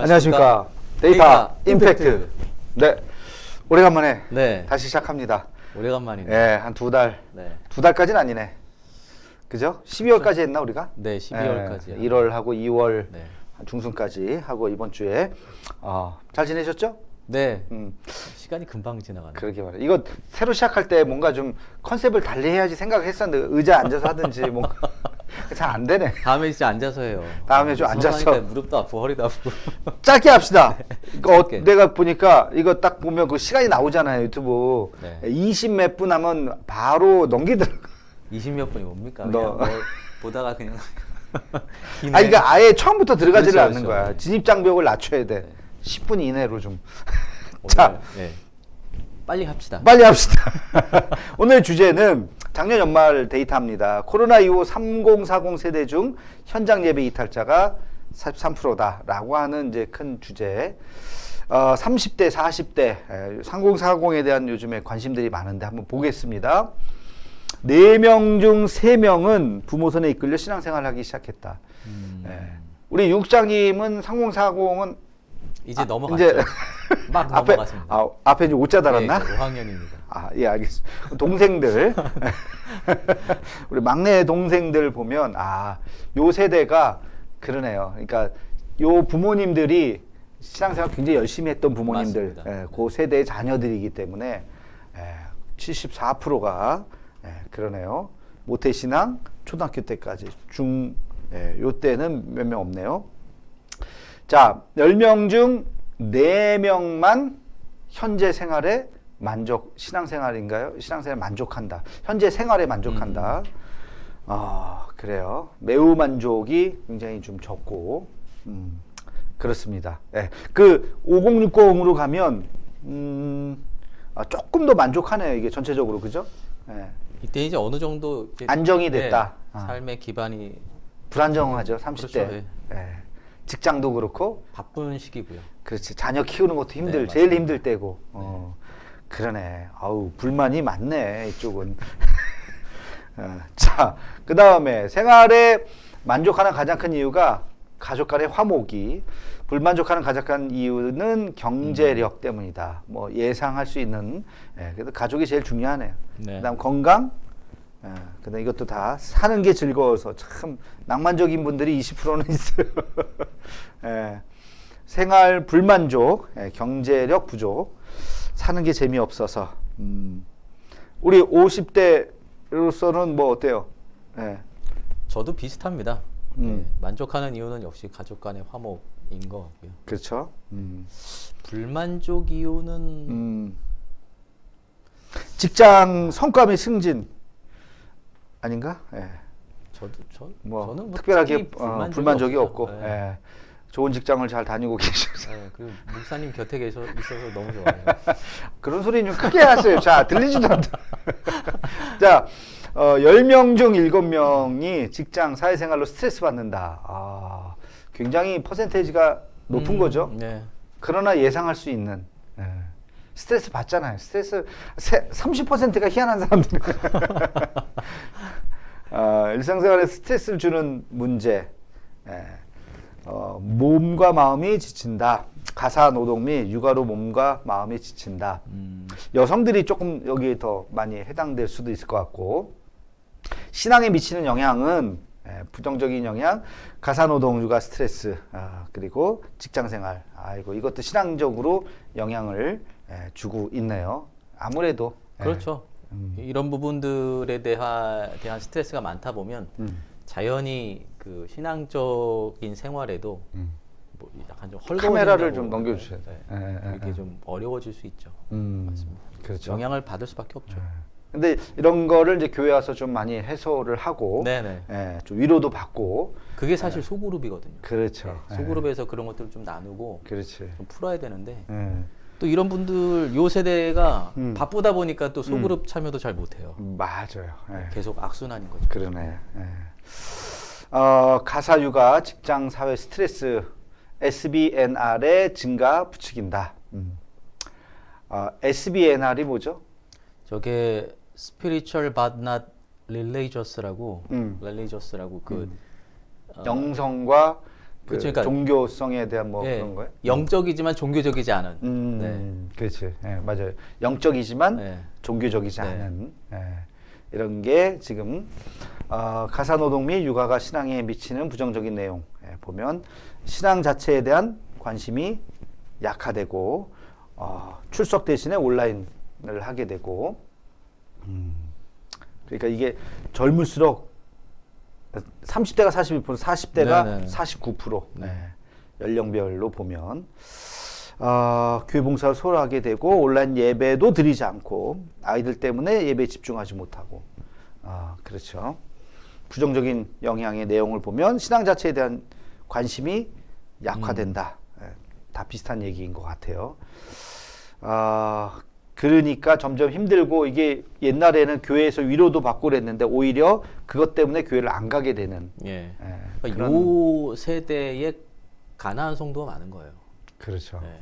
안녕하십니까. 데이터 임팩트. 네. 오래간만에 네. 다시 시작합니다. 오래간만이네. 네, 한 두 달. 네. 두 달까지는 아니네. 그죠? 12월까지 했나 우리가? 네, 12월까지요. 1월하고 2월 네. 중순까지 하고 이번 주에 잘 지내셨죠? 네. 음, 시간이 금방 지나가네. 그러게 말이에요. 이거 새로 시작할 때 뭔가 좀 컨셉을 달리 해야지 생각했었는데 의자 앉아서 하든지 뭔가 잘 안 되네. 다음에 진짜 앉아서 해요. 다음에 좀 앉아서. 서서하니까 무릎도 아프고 허리도 아프고. 짧게 합시다. 이거 짧게. 내가 보니까 이거 딱 보면 그 시간이 나오잖아요, 유튜브. 네. 20 몇 분 하면 바로 넘기더라고. 20몇 분이 뭡니까? 너. 그냥 뭐 보다가 그냥 기네. 아니, 그러니까 아예 처음부터 들어가지를 그렇죠, 않는 그렇죠. 거야. 네. 진입 장벽을 낮춰야 돼. 네. 10분 이내로 좀. 오늘, 자, 네. 빨리 합시다. 빨리 합시다. 오늘 주제는 작년 연말 데이터입니다. 코로나 이후 3040 세대 중 현장 예배 이탈자가 43%다라고 하는 이제 큰 주제. 30대, 40대 3040에 대한 요즘에 관심들이 많은데 한번 보겠습니다. 4명 중 3명은 부모 손에 이끌려 신앙생활을 하기 시작했다. 우리 육장님은 3040은 이제 넘어갔죠. 이제 막 앞에 넘어갔습니다. 앞에 이제 오자 달았나? 네, 5학년입니다. 예, 알겠습니다. 동생들 우리 막내 동생들 보면 요 세대가 그러네요. 그러니까 요 부모님들이 신앙생활 굉장히 열심히 했던 부모님들, 맞습니다. 그 세대의 자녀들이기 때문에 74%가 그러네요. 모태신앙 초등학교 때까지 요 때는 몇 명 없네요. 자, 10명 중 4명만 현재 생활에 신앙생활인가요? 신앙생활에 만족한다. 현재 생활에 만족한다. 그래요. 매우 만족이 굉장히 좀 적고, 그렇습니다. 네. 그 5060으로 가면, 조금 더 만족하네요. 이게 전체적으로, 그죠? 네. 이때 이제 어느 정도 이제 안정이 됐다. 삶의 기반이 불안정하죠. 30대. 그렇죠. 네. 직장도 그렇고, 바쁜 시기고요. 그렇지. 자녀 키우는 것도 네, 제일 맞습니다. 힘들 때고. 그러네. 불만이 많네, 이쪽은. 자, 그 다음에 생활에 만족하는 가장 큰 이유가 가족 간의 화목이, 불만족하는 가장 큰 이유는 경제력 때문이다. 뭐 예상할 수 있는, 그래도 가족이 제일 중요하네요. 네. 그 다음 건강, 근데 이것도 다 사는 게 즐거워서 참 낭만적인 분들이 20%는 있어요. 생활 불만족, 경제력 부족, 사는 게 재미없어서. 우리 50대로서는 뭐 어때요? 저도 비슷합니다. 음. 만족하는 이유는 역시 가족 간의 화목인 것 같고요. 그렇죠. 불만족 이유는 직장 성과 및 승진 아닌가? 저는 저는 뭐 특별하게 특히 불만족이 없어요. 없고, 네. 좋은 직장을 잘 다니고 계셔서. 네, 그리고 목사님 곁에 있어서 너무 좋아요. 그런 소리 좀 크게 하세요. 자, 들리지도 않다. 자, 10명 중 7명이 직장 사회생활로 스트레스 받는다. 굉장히 퍼센테이지가 높은 거죠. 네. 그러나 예상할 수 있는. 스트레스 받잖아요. 스트레스 30%가 희한한 사람들. 일상생활에 스트레스를 주는 문제. 몸과 마음이 지친다. 가사 노동 및 육아로 몸과 마음이 지친다. 여성들이 조금 여기에 더 많이 해당될 수도 있을 것 같고, 신앙에 미치는 영향은 부정적인 영향, 가사 노동, 육아 스트레스, 그리고 직장 생활. 이것도 신앙적으로 영향을 주고 있네요. 아무래도 그렇죠. 이런 부분들에 대한 스트레스가 많다 보면 자연히 그 신앙적인 생활에도 뭐 약간 좀 헐거워진다고. 카메라를 좀 넘겨주셔야 돼요. 네. 이게 좀 어려워질 수 있죠. 맞습니다. 그렇죠. 영향을 받을 수밖에 없죠. 근데 이런 거를 이제 교회 와서 좀 많이 해소를 하고, 네네. 좀 위로도 받고. 그게 사실 소그룹이거든요. 그렇죠. 소그룹에서 그런 것들을 좀 나누고 그렇지. 좀 풀어야 되는데 예. 또 이런 분들 요 세대가 음. 바쁘다 보니까 또 소그룹 참여도 잘 못해요. 맞아요. 계속 악순환인 거죠. 그러네. 가사 육아, 직장 사회 스트레스, SBNR의 증가 부추긴다. SBNR이 뭐죠? 저게 spiritual but not religious라고 음. religious라고 그 영성과 그렇죠. 그러니까 종교성에 대한 뭐 예, 그런 거예요? 영적이지만 종교적이지 않은. 네. 그렇지. 예, 맞아요. 영적이지만 네. 종교적이지 네. 않은 이런 게 지금 가사노동 및 육아가 신앙에 미치는 부정적인 내용 보면 신앙 자체에 대한 관심이 약화되고 출석 대신에 온라인을 하게 되고 그러니까 이게 젊을수록 30대가 41%, 40대가 네네. 49%. 네. 연령별로 보면 교회 봉사를 소홀하게 되고 온라인 예배도 드리지 않고 아이들 때문에 예배에 집중하지 못하고 그렇죠. 부정적인 영향의 내용을 보면 신앙 자체에 대한 관심이 약화된다. 다 비슷한 얘기인 것 같아요. 그러니까 점점 힘들고 이게 옛날에는 교회에서 위로도 받고 그랬는데 오히려 그것 때문에 교회를 안 가게 되는. 예. 그런- 그러니까 요 세대에 가난한 성도가 많은 거예요. 그렇죠. 네.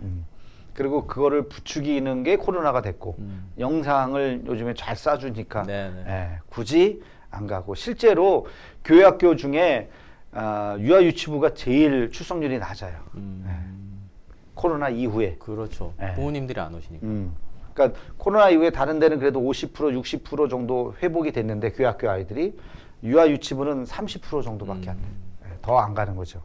그리고 그거를 부추기는 게 코로나가 됐고 영상을 요즘에 잘 쏴주니까 네네. 굳이 안 가고 실제로 교회 학교 중에 유아 유치부가 제일 출석률이 낮아요. 코로나 이후에. 그렇죠. 네. 부모님들이 안 오시니까. 그러니까 코로나 이후에 다른 데는 그래도 50%, 60% 정도 회복이 됐는데 교회 학교 아이들이 유아 유치부는 30% 정도밖에 안 돼요. 더 안 가는 거죠.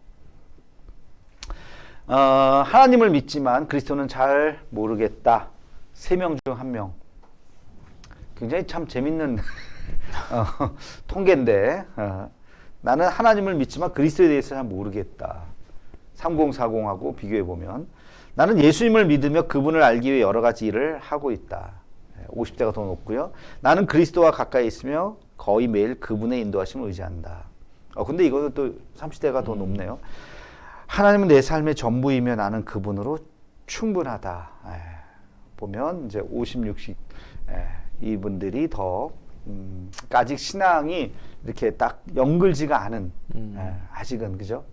하나님을 믿지만 그리스도는 잘 모르겠다. 3명 중 1명. 굉장히 참 재밌는 통계인데 나는 하나님을 믿지만 그리스도에 대해서 잘 모르겠다. 3040하고 비교해 보면 나는 예수님을 믿으며 그분을 알기 위해 여러 가지 일을 하고 있다. 50대가 더 높고요. 나는 그리스도와 가까이 있으며 거의 매일 그분의 인도하심을 의지한다. 근데 이것도 또 30대가 더 높네요. 하나님은 내 삶의 전부이며 나는 그분으로 충분하다. 보면 이제 50, 60 이분들이 더 아직 신앙이 이렇게 딱 연글지가 않은 아직은 그죠?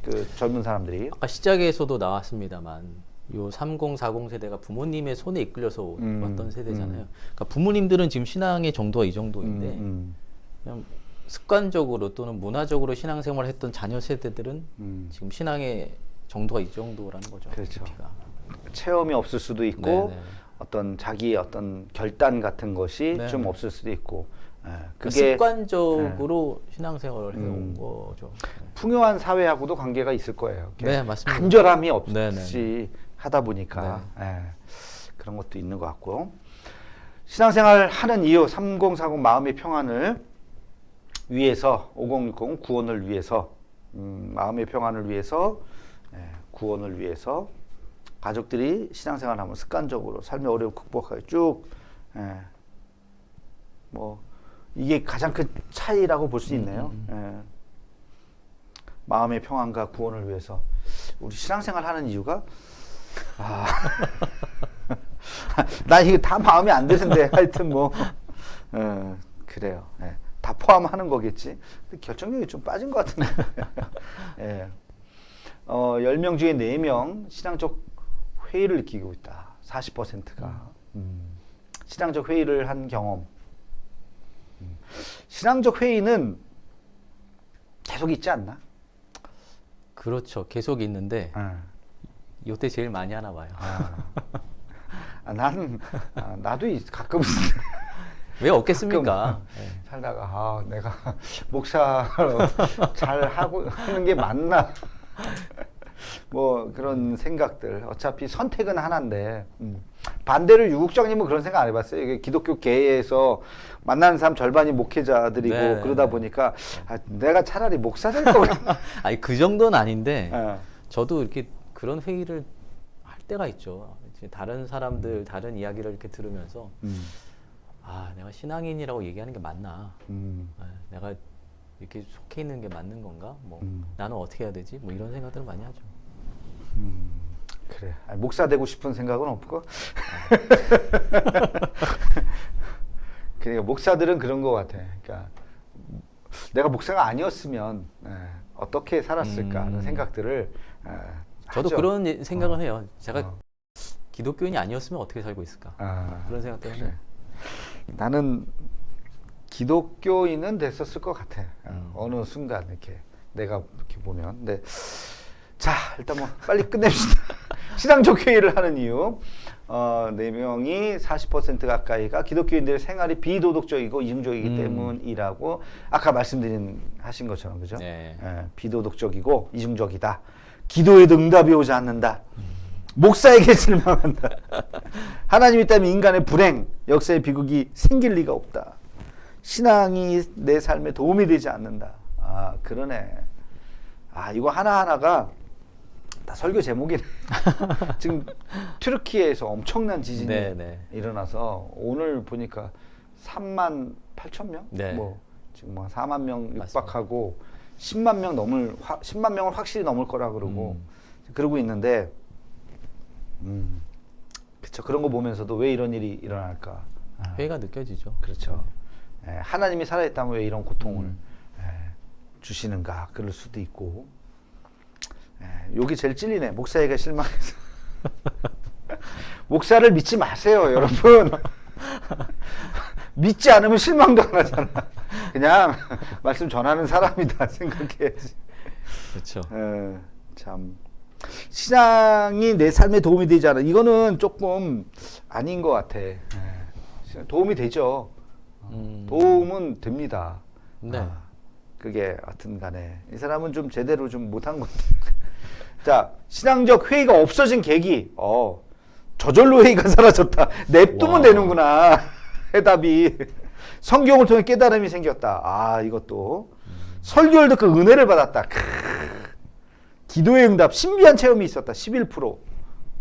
그 젊은 사람들이 아까 시작에서도 나왔습니다만 요 3040 세대가 부모님의 손에 이끌려서 왔던 세대잖아요. 그러니까 부모님들은 지금 신앙의 정도가 이 정도인데 그냥 습관적으로 또는 문화적으로 신앙생활을 했던 자녀 세대들은 지금 신앙의 정도가 이 정도라는 거죠. 그렇죠. 깊이가. 체험이 없을 수도 있고 네네. 어떤 자기의 어떤 결단 같은 것이 네네. 좀 없을 수도 있고 그게 습관적으로 신앙생활을 해온 거죠. 풍요한 사회하고도 관계가 있을 거예요. 네, 맞습니다. 간절함이 없이 네네. 하다 보니까 그런 것도 있는 것 같고 신앙생활 하는 이유 3040 마음의 평안을 위해서 5060 구원을 위해서 마음의 평안을 위해서 구원을 위해서 가족들이 신앙생활하면 습관적으로 삶의 어려움 극복하게 쭉 뭐 이게 가장 큰 차이라고 볼 수 있네요. 마음의 평안과 구원을 위해서 우리 신앙생활 하는 이유가 난 이거 다 마음에 안 드는데 하여튼 뭐 그래요. 다 포함하는 거겠지. 근데 결정력이 좀 빠진 것 같은데. 10명 중에 4명 신앙적 회의를 느끼고 있다. 40%가. 신앙적 회의를 한 경험. 신앙적 회의는 계속 있지 않나? 그렇죠. 계속 있는데 요때 제일 많이 하나 봐요. 나는 나도 가끔 왜 없겠습니까? 살다가 내가 목사로 잘 하는 게 맞나? 뭐 그런 생각들. 어차피 선택은 하나인데 반대로 유국장님은 그런 생각 안 해봤어요. 이게 기독교계에서 만나는 사람 절반이 목회자들이고 네, 그러다 보니까 내가 차라리 목사 될 걸. 아니 그 정도는 아닌데 저도 이렇게 그런 회의를 할 때가 있죠. 이제 다른 사람들 다른 이야기를 이렇게 들으면서 내가 신앙인이라고 얘기하는 게 맞나? 내가 이렇게 속해 있는 게 맞는 건가? 뭐 나는 어떻게 해야 되지? 뭐 이런 생각들을 많이 하죠. 그래. 목사 되고 싶은 생각은 없고. 그러니까 목사들은 그런 것 같아. 그러니까 내가 목사가 아니었으면 어떻게 살았을까 하는 생각들을 저도 하죠. 그런 생각을 해요. 제가 기독교인이 아니었으면 어떻게 살고 있을까? 그런 생각 때문에. 그래. 나는 기독교인은 됐었을 것 같아. 어느 순간 이렇게 내가 이렇게 보면. 근데 자, 일단 뭐 빨리 끝냅시다. 신앙적 회의를 하는 이유. 4명이 40% 가까이가 기독교인들의 생활이 비도덕적이고 이중적이기 때문이라고 아까 하신 것처럼, 그죠? 네. 비도덕적이고 이중적이다. 기도에도 응답이 오지 않는다. 목사에게 실망한다. 하나님 있다면 인간의 불행, 역사의 비극이 생길 리가 없다. 신앙이 내 삶에 도움이 되지 않는다. 아, 그러네. 아, 이거 하나하나가 다 설교 제목이네. 지금 튀르키예에서 엄청난 지진이 네. 일어나서 오늘 보니까 3만 8천 명? 네. 뭐 지금 뭐 4만 명 육박하고 10만 명을 확실히 넘을 거라 그러고 그러고 있는데 그렇죠. 그런 거 보면서도 왜 이런 일이 일어날까? 회의가 느껴지죠. 그렇죠. 하나님이 살아있다면 왜 이런 고통을 주시는가? 그럴 수도 있고. 여기 제일 찔리네. 목사에게 실망해서. 목사를 믿지 마세요, 여러분. 믿지 않으면 실망도 안 하잖아. 그냥 말씀 전하는 사람이다 생각해야지. 그렇죠. 참. 신앙이 내 삶에 도움이 되지 않아. 이거는 조금 아닌 것 같아. 도움이 되죠. 도움은 됩니다. 네. 그게 하여튼 간에 이 사람은 좀 제대로 좀 못한 것 같아요. 자, 신앙적 회의가 없어진 계기. 저절로 회의가 사라졌다. 냅두면 와. 되는구나. 해답이. 성경을 통해 깨달음이 생겼다. 아, 이것도. 설교를 듣고 은혜를 받았다. 기도의 응답, 신비한 체험이 있었다. 11%.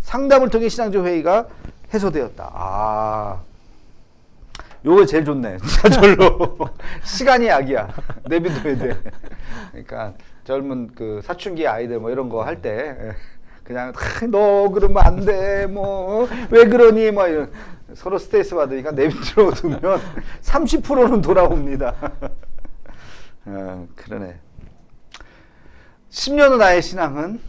상담을 통해 신앙적 회의가 해소되었다. 아, 요거 제일 좋네. 저절로. 시간이 약이야. 내비둬야 돼. 그러니까 젊은 그 사춘기 아이들 뭐 이런 거 할 때 그냥 너 그러면 안 돼. 뭐 왜 그러니? 뭐 이런 서로 스트레스 받으니까 내비둬 두면 30%는 돌아옵니다. 그러네. 10년 후 나의 신앙은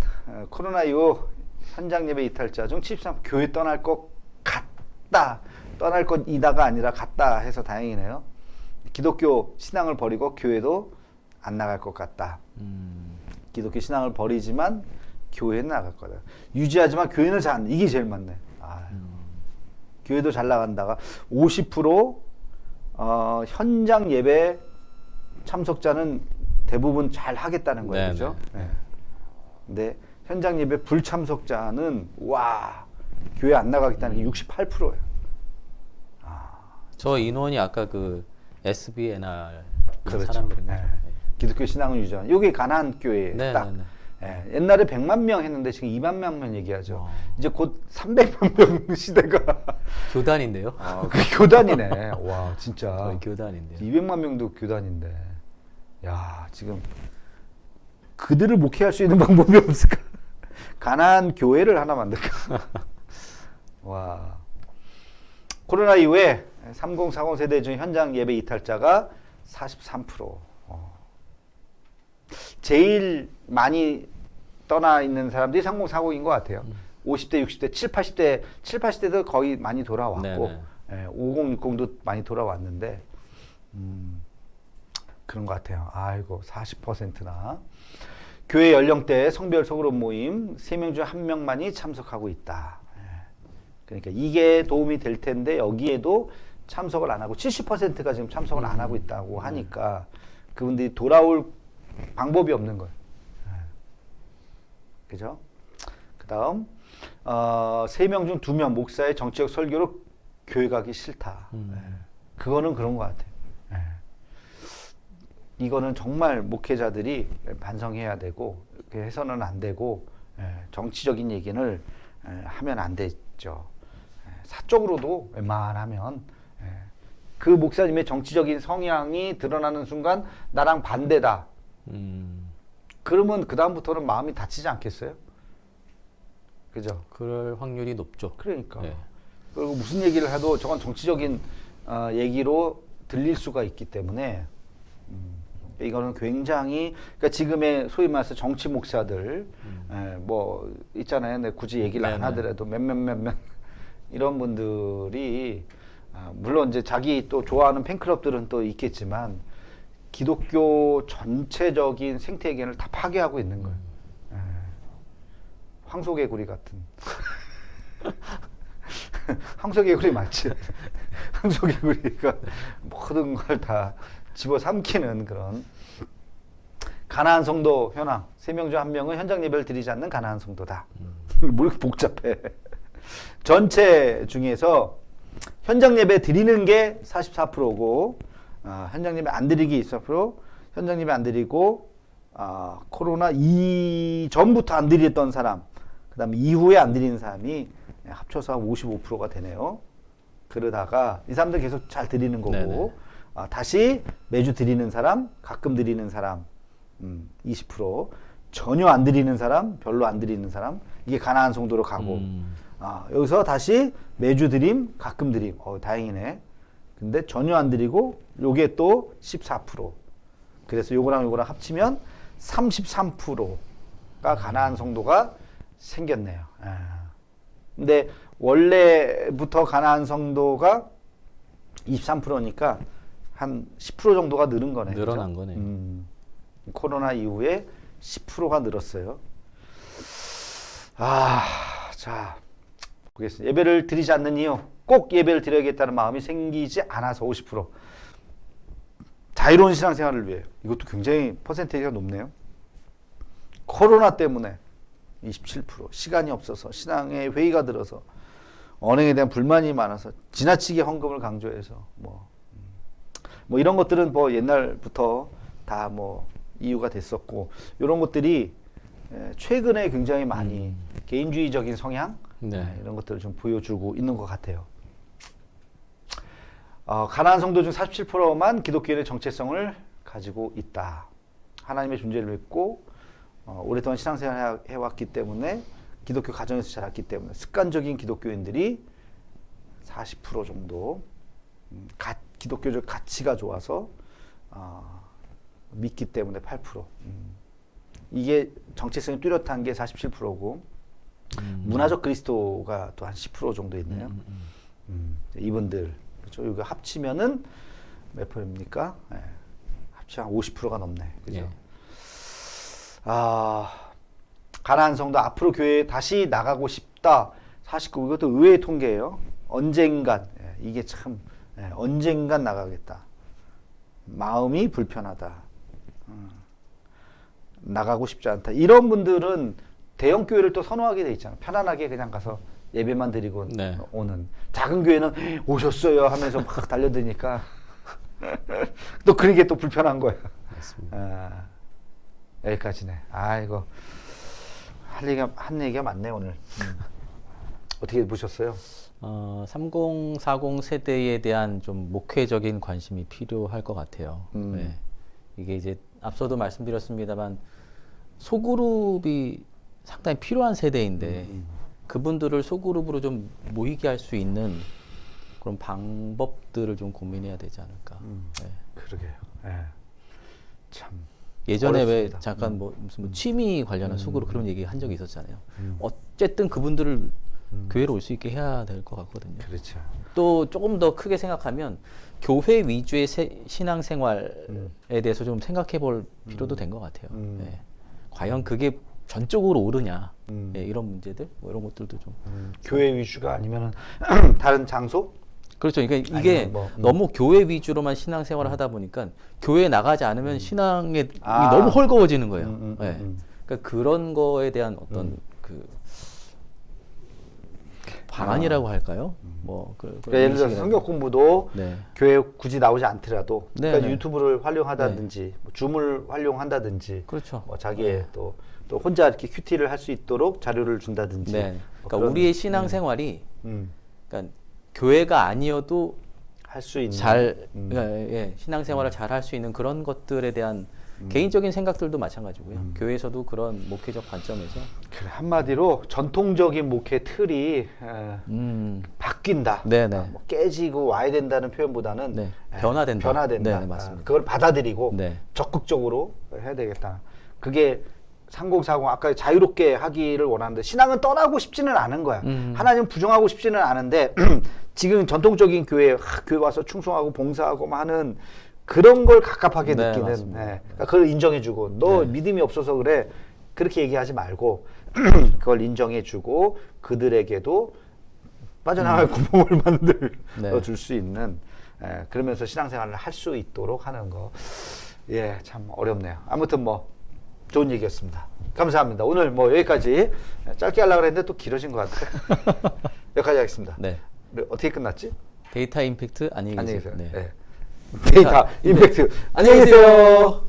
코로나 이후 현장 예배 이탈자 중 73% 교회 떠날 것 같다. 떠날 것이다가 아니라 같다 해서 다행이네요. 기독교 신앙을 버리고 교회도 안 나갈 것 같다. 기독교 신앙을 버리지만 교회는 나갈 거다. 유지하지만 교회는 잘 안, 이게 제일 맞네. 교회도 잘 나간다가 50% 현장 예배 참석자는 대부분 잘 하겠다는 거예요. 그죠? 네. 근데 현장 예배 불참석자는 와, 교회 안 나가겠다는 게 68%예요. 저 인원이 아까 그 SBNR 그렇죠. 사람들인가요? 네. 기독교 신앙을 유지하는. 여기 가나안 교회 딱. 옛날에 100만 명 했는데 지금 2만 명만 얘기하죠. 이제 곧 300만 명 시대가. 교단인데요? 그 교단이네. 와, 진짜. 거의 교단인데요. 200만 명도 교단인데. 야, 지금 그들을 목회할 수 있는 방법이 없을까? 가나안 교회를 하나 만들까? 와. 코로나 이후에 3040 세대 중 현장 예배 이탈자가 43%. 제일 많이 떠나 있는 사람들이 3040인 것 같아요. 50대, 60대, 80대도 거의 많이 돌아왔고, 5060도 많이 돌아왔는데, 그런 것 같아요. 아이고, 40%나. 교회 연령대 성별 소그룹 모임 3명 중 1명만이 참석하고 있다. 그러니까 이게 도움이 될 텐데 여기에도 참석을 안 하고 70%가 지금 참석을 안 하고 있다고 하니까 그분들이 돌아올 방법이 없는 거예요. 그죠? 그 다음 3명 중 2명 목사의 정치적 설교로 교회 가기 싫다. 그거는 그런 것 같아요. 이거는 정말 목회자들이 반성해야 되고 이렇게 해서는 안 되고 정치적인 얘기를 하면 안 되죠. 사적으로도 웬만하면 그 목사님의 정치적인 성향이 드러나는 순간 나랑 반대다. 그러면 그 다음부터는 마음이 다치지 않겠어요? 그죠? 그럴 확률이 높죠. 그러니까. 그리고 무슨 얘기를 해도 저건 정치적인 얘기로 들릴 수가 있기 때문에 이거는 굉장히 그러니까 지금의 소위 말해서 정치 목사들 뭐 있잖아요. 근데 굳이 얘기를 안 하더라도 몇몇 이런 분들이 물론 이제 자기 또 좋아하는 팬클럽들은 또 있겠지만 기독교 전체적인 생태계를 다 파괴하고 있는 거예요. 황소개구리 같은. 황소개구리 맞지? 황소개구리가 모든 걸 다 집어삼키는 그런 가나안 성도 현황. 3명 중 1명은 현장 예배를 드리지 않는 가나안 성도다. 뭐 이렇게 복잡해. 전체 중에서 현장 예배 드리는 게 44%고 현장 예배 안 드리기 24%, 현장 예배 안 드리고 코로나 이전부터 안 드렸던 사람, 그 다음에 이후에 안 드리는 사람이 합쳐서 55%가 되네요. 그러다가 이 사람들 계속 잘 드리는 거고 다시 매주 드리는 사람, 가끔 드리는 사람 20%, 전혀 안 드리는 사람, 별로 안 드리는 사람, 이게 가나안 성도로 가고 여기서 다시 매주 드림, 가끔 드림. 다행이네. 근데 전혀 안 드리고 요게 또 14%. 그래서 요거랑 요거랑 합치면 33%가 가나안 성도가 생겼네요. 근데 원래부터 가나안 성도가 23%니까 한 10% 정도가 늘은 거네. 늘어난 그죠? 거네요. 코로나 이후에 10%가 늘었어요. 자, 보겠습니다. 예배를 드리지 않는 이유, 꼭 예배를 드려야겠다는 마음이 생기지 않아서 50%. 자유로운 신앙생활을 위해. 이것도 굉장히 퍼센테이지가 높네요. 코로나 때문에 27%. 시간이 없어서, 신앙에 회의가 들어서, 언행에 대한 불만이 많아서, 지나치게 헌금을 강조해서, 뭐 이런 것들은 뭐 옛날부터 다 뭐 이유가 됐었고, 이런 것들이 최근에 굉장히 많이 개인주의적인 성향, 이런 것들을 좀 보여주고 있는 것 같아요. 가나안 성도 중 47%만 기독교인의 정체성을 가지고 있다. 하나님의 존재를 믿고 오랫동안 신앙생활을 해왔기 때문에 기독교 가정에서 자랐기 때문에 습관적인 기독교인들이 40% 정도 기독교적 가치가 좋아서 믿기 때문에 8%. 이게 정체성이 뚜렷한 게 47%고 문화적 그리스도가 또 한 10% 정도 있네요. 이분들 그렇죠. 이거 합치면은 몇 %입니까? 합치면 50%가 넘네. 그죠? 가나안 성도 앞으로 교회에 다시 나가고 싶다. 49. 이것도 의외의 통계예요. 언젠간 이게 참 언젠간 나가겠다. 마음이 불편하다. 나가고 싶지 않다. 이런 분들은 대형 교회를 또 선호하게 돼 있잖아. 편안하게 그냥 가서 예배만 드리고 오는. 작은 교회는 오셨어요 하면서 막 달려드니까 또 그런 게 또 불편한 거야. 맞습니다. 여기까지네. 이거 한 얘기가 많네 오늘. 어떻게 보셨어요? 3040 세대에 대한 좀 목회적인 관심이 필요할 것 같아요. 이게 이제 앞서도 말씀드렸습니다만 소그룹이 상당히 필요한 세대인데 그분들을 소그룹으로 좀 모이게 할 수 있는 그런 방법들을 좀 고민해야 되지 않을까. 그러게요. 참. 예전에 어렵습니다. 왜 잠깐 무슨 취미 관련한 소그룹 그런 얘기 한 적이 있었잖아요. 어쨌든 그분들을 교회로 올 수 있게 해야 될 것 같거든요. 그렇죠. 또 조금 더 크게 생각하면 교회 위주의 신앙생활에 대해서 좀 생각해 볼 필요도 된 것 같아요. 과연 그게 전적으로 옳으냐 이런 문제들 뭐 이런 것들도 좀 교회 위주가 아니면은 다른 장소? 그렇죠. 그러니까 이게 너무 교회 위주로만 신앙생활을 하다 보니까 교회에 나가지 않으면 신앙이 너무 헐거워지는 거예요. 그러니까 그런 거에 대한 어떤 그 방안이라고 할까요? 그러니까 예를 들어서 성경 공부도 교회 굳이 나오지 않더라도 그러니까 유튜브를 활용하다든지 줌을 활용한다든지 그렇죠. 자기의 또 혼자 이렇게 큐티를 할 수 있도록 자료를 준다든지. 그러니까 우리의 신앙생활이 그러니까 교회가 아니어도 할 수 있는 그러니까 신앙생활을 잘 할 수 있는 그런 것들에 대한 개인적인 생각들도 마찬가지고요. 교회에서도 그런 목회적 관점에서 그래, 한마디로 전통적인 목회 틀이 바뀐다. 뭐 깨지고 와야 된다는 표현보다는 변화된다. 네, 맞습니다. 그걸 받아들이고 적극적으로 해야 되겠다. 그게 3040 아까 자유롭게 하기를 원하는데 신앙은 떠나고 싶지는 않은 거야. 하나님 부정하고 싶지는 않은데 지금 전통적인 교회 와서 충성하고 봉사하고 하는 그런 걸 갑갑하게 느끼는. 그러니까 그걸 인정해주고 너 믿음이 없어서 그래. 그렇게 얘기하지 말고 그걸 인정해주고 그들에게도 빠져나갈 구멍을 만들어 줄 수 있는 그러면서 신앙생활을 할 수 있도록 하는 거. 예, 참 어렵네요. 아무튼 뭐 좋은 얘기였습니다. 감사합니다. 오늘 뭐 여기까지 짧게 하려고 했는데 또 길어진 것 같아요. 여기까지 하겠습니다. 네. 어떻게 끝났지? 데이터 임팩트 안녕히 계세요. 네. 데이터 임팩트 안녕히 계세요.